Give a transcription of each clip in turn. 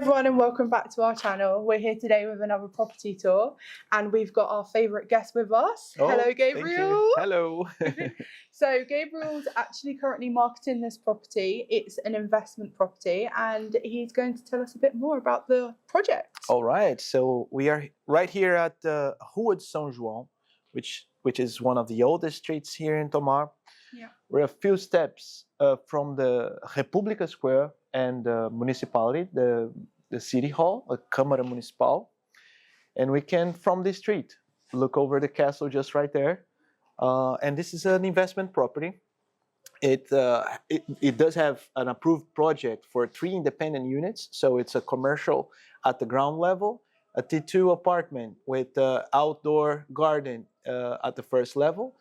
everyone and welcome back to our channel. We're here today with another property tour and we've got our favourite guest with us. Oh, hello Gabriel. Hello. So Gabriel's actually currently marketing this property. It's an investment property and he's going to tell us a bit more about the project. All right, so we are right here at the Rua de São João, which is one of the oldest streets here in Tomar. Yeah. We're a few steps from the República Square and the municipality, the city hall, the Câmara Municipal. And we can, from the street, look over the castle just right there. And this is an investment property. It does have an approved project for 3 independent units. So it's a commercial at the ground level, a T2 apartment with outdoor garden at the first level,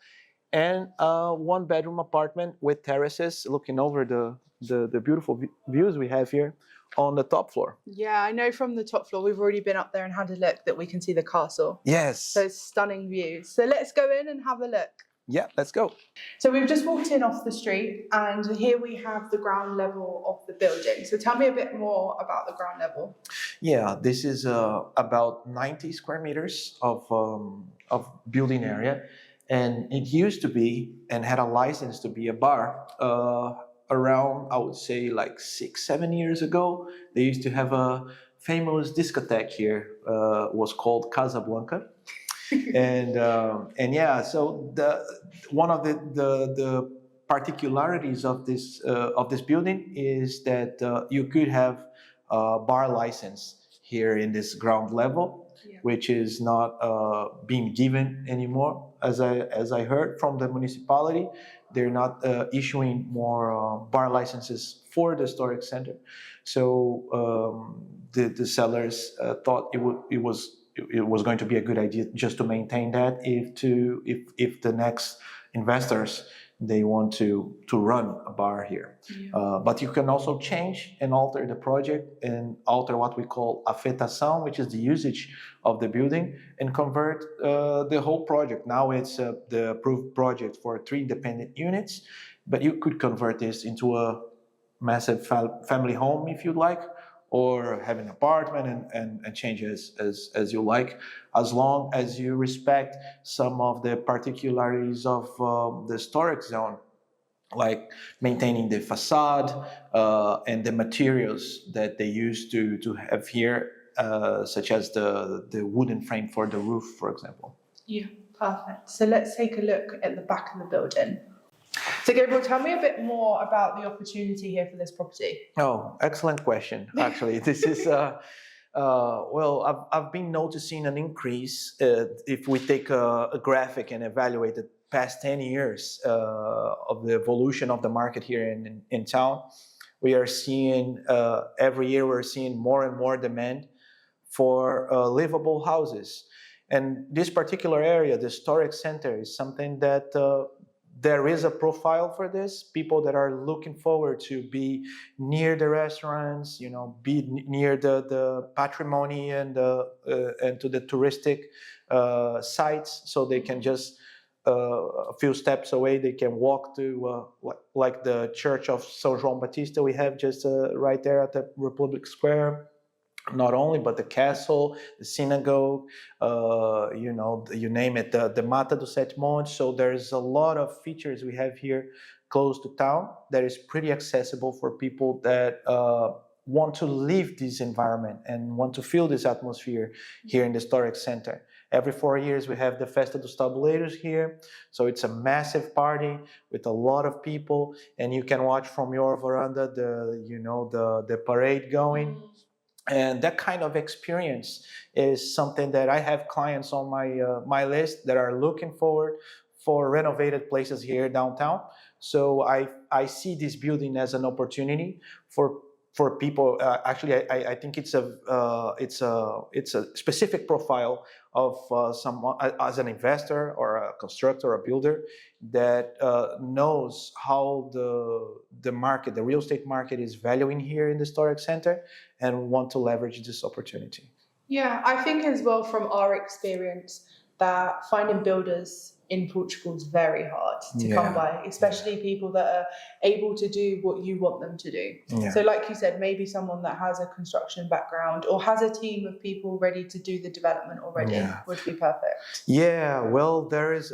and a 1-bedroom apartment with terraces looking over the beautiful views we have here on the top floor. Yeah, I know from the top floor, we've already been up there and had a look, that we can see the castle. Yes. So it's stunning views. So let's go in and have a look. Yeah, let's go. So we've just walked in off the street and here we have the ground level of the building. So tell me a bit more about the ground level. Yeah, this is about 90 square meters of building area. And it used to be, and had a license to be, a bar. Around, I would say, like 6-7 years ago, they used to have a famous discotheque here. Was called Casablanca. and yeah, so one of the particularities of this building is that you could have a bar license here in this ground level, yeah, which is not being given anymore. As I heard from the municipality, they're not issuing more bar licenses for the historic center. So the sellers thought it was going to be a good idea just to maintain that if the next investors they want to run a bar here. Yeah. But you can also change and alter the project and alter what we call afetação, which is the usage of the building, and convert the whole project. Now it's the approved project for 3 independent units, but you could convert this into a massive family home if you'd like, or have an apartment and change as you like, as long as you respect some of the particularities of the historic zone, like maintaining the facade and the materials that they used to have here, such as the wooden frame for the roof, for example. Yeah, perfect. So let's take a look at the back of the building. So Gabriel, tell me a bit more about the opportunity here for this property. Oh, excellent question. Actually, this is, well, I've been noticing an increase. If we take a graphic and evaluate the past 10 years of the evolution of the market here in town, we are seeing, every year we're seeing more and more demand for livable houses. And this particular area, the historic center, is something that there is a profile for this. People that are looking forward to be near the restaurants, be near the patrimony and to the touristic sites, so they can just a few steps away, they can walk to like the Church of São João Batista we have just right there at the Republic Square. Not only, but the castle, the synagogue, you name it, the Mata dos Sete Montes. So there's a lot of features we have here close to town that is pretty accessible for people that want to live this environment and want to feel this atmosphere here in the historic center. Every 4 years we have the Festa dos Tabuleiros here, so it's a massive party with a lot of people, and you can watch from your veranda the parade going. And that kind of experience is something that I have clients on my list that are looking forward for renovated places here downtown. So I see this building as an opportunity for people. Actually, I think it's a specific profile of someone as an investor or a constructor or a builder that knows how the market, the real estate market, is valuing here in the historic center and want to leverage this opportunity. Yeah, I think as well from our experience that finding builders in Portugal is very hard to come by, especially people that are able to do what you want them to do. Yeah. So like you said, maybe someone that has a construction background or has a team of people ready to do the development already would be perfect. Yeah, well, there is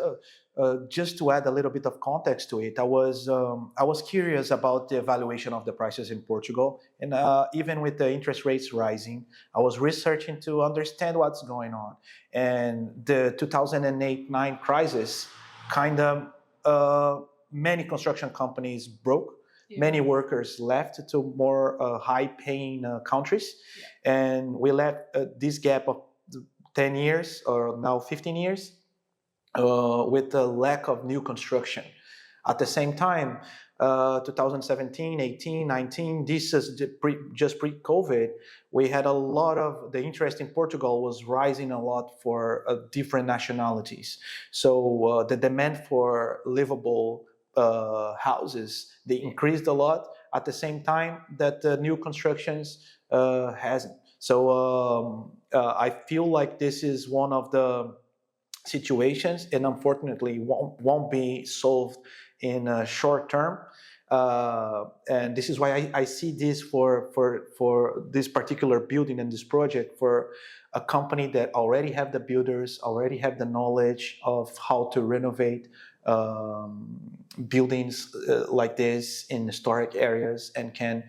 just to add a little bit of context to it. I was curious about the evaluation of the prices in Portugal, and even with the interest rates rising, I was researching to understand what's going on. And the 2008-9 crisis kind of many construction companies broke. Yeah. Many workers left to more high-paying countries, and we left this gap of 10 years or now 15 years with the lack of new construction. At the same time, 2017, 18, 19, this is just pre-COVID, we had a lot of, the interest in Portugal was rising a lot for different nationalities. So the demand for livable houses, they increased a lot at the same time that the new constructions hasn't. So I feel like this is one of the situations, and unfortunately won't be solved in a short term. And this is why I see this for this particular building and this project for a company that already have the builders, already have the knowledge of how to renovate buildings like this in historic areas, and can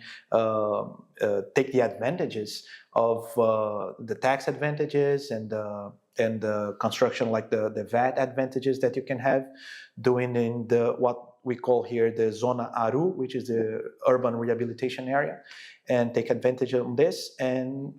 take the advantages of the tax advantages and the construction, like the VAT advantages that you can have doing in the what we call here the Zona Aru, which is the urban rehabilitation area, and take advantage of this and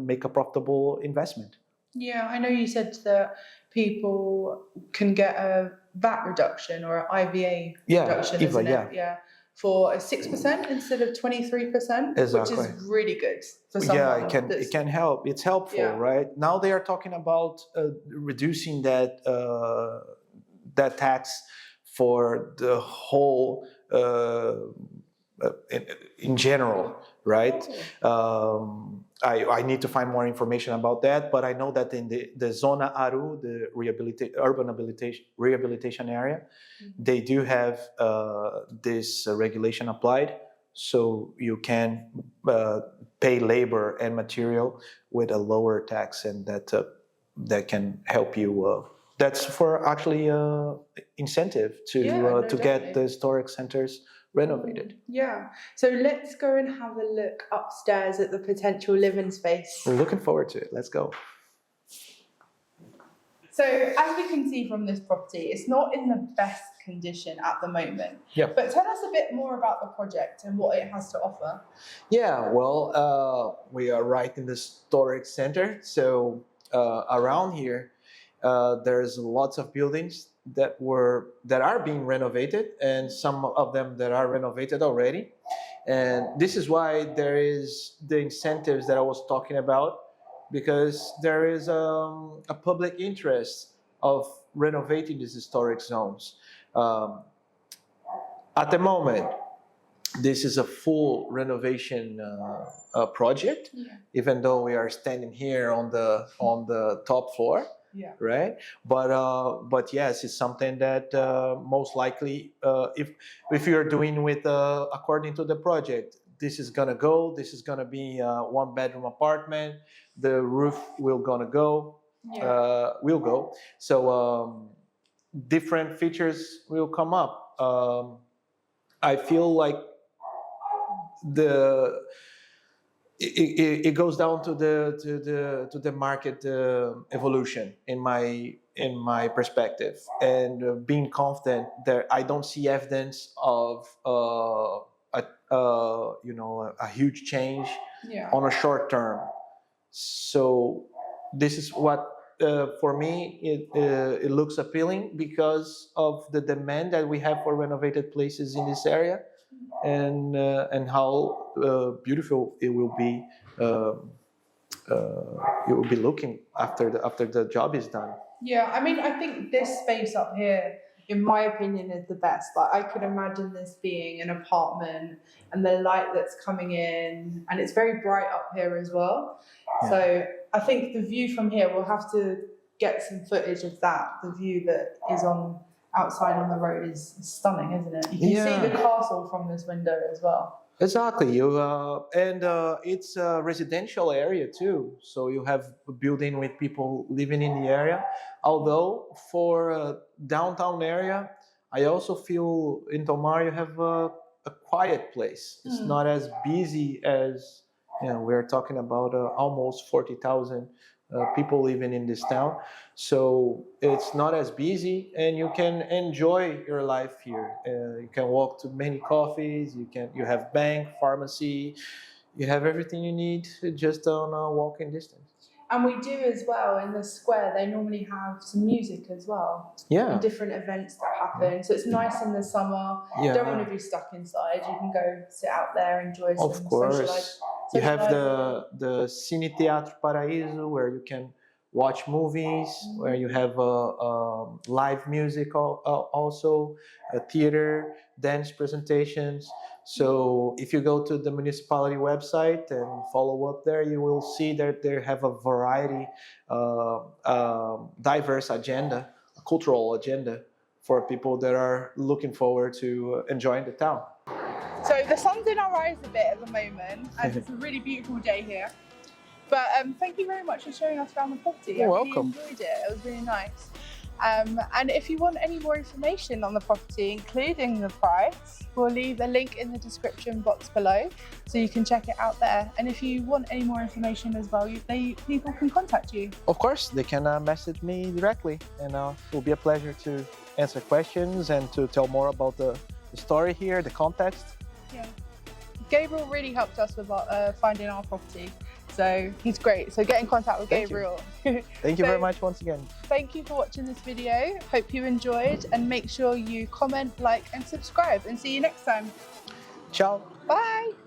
make a profitable investment. Yeah, I know you said that people can get a VAT reduction or an IVA reduction, isn't it? Yeah. For a 6% instead of 23%, exactly. Which is really good for someone. Yeah, it can help. It's helpful, right? Now they are talking about reducing that that tax for the whole in general, right? I need to find more information about that, but I know that in the Zona Aru, the urban rehabilitation area, they do have this regulation applied, so you can pay labor and material with a lower tax, and that can help you. That's for actually incentive to get the historic centers renovated. Yeah. So let's go and have a look upstairs at the potential living space. We're looking forward to it. Let's go. So as we can see from this property, it's not in the best condition at the moment. Yeah. But tell us a bit more about the project and what it has to offer. Yeah, well, we are right in the historic center. So around here, there's lots of buildings that are being renovated, and some of them that are renovated already. And this is why there is the incentives that I was talking about, because there is a public interest of renovating these historic zones. At the moment, this is a full renovation project, even though we are standing here on the top floor. Yeah. Right. But yes, it's something that most likely, if you're doing with according to the project, this is gonna go. This is gonna be a 1-bedroom apartment. The roof will go. So different features will come up. I feel like it goes down to the market evolution in my perspective, and being confident that I don't see evidence of a huge change on a short term. So this is what for me it looks appealing, because of the demand that we have for renovated places in this area. And how beautiful it will be. It will be looking after the job is done. Yeah, I mean, I think this space up here, in my opinion, is the best. Like, I could imagine this being an apartment, and the light that's coming in, and it's very bright up here as well. Yeah. So I think the view from here, we'll have to get some footage of that, the view that is on outside on the road is stunning, isn't it? You can see the castle from this window as well. Exactly. It's a residential area too, so you have a building with people living in the area. Although for a downtown area, I also feel in Tomar you have a quiet place. It's not as busy as, we're talking about almost 40,000 people living in this town. So it's not as busy, and you can enjoy your life here. You can walk to many coffees. You have bank, pharmacy. You have everything you need just on a walking distance. And we do as well in the square. They normally have some music as well. Yeah. And different events that happen. So it's nice in the summer. You don't want to be stuck inside. You can go sit out there, enjoy some socialize. You have the Cine Teatro Paraíso, where you can watch movies, where you have live music also, a theater, dance presentations. So if you go to the municipality website and follow up there, you will see that they have a variety, diverse agenda, a cultural agenda for people that are looking forward to enjoying the town. So the sun's in our eyes a bit at the moment, as it's a really beautiful day here. But thank you very much for showing us around the property. You're welcome. I really enjoyed it. It was really nice. And if you want any more information on the property, including the price, we'll leave a link in the description box below, so you can check it out there. And if you want any more information as well, people can contact you. Of course, they can message me directly, and it will be a pleasure to answer questions and to tell more about the story here, the context. Yeah. Gabriel really helped us with finding our property. So he's great. So get in contact with Gabriel. Thank you very much once again. Thank you for watching this video. Hope you enjoyed, and make sure you comment, like and subscribe, and see you next time. Ciao. Bye.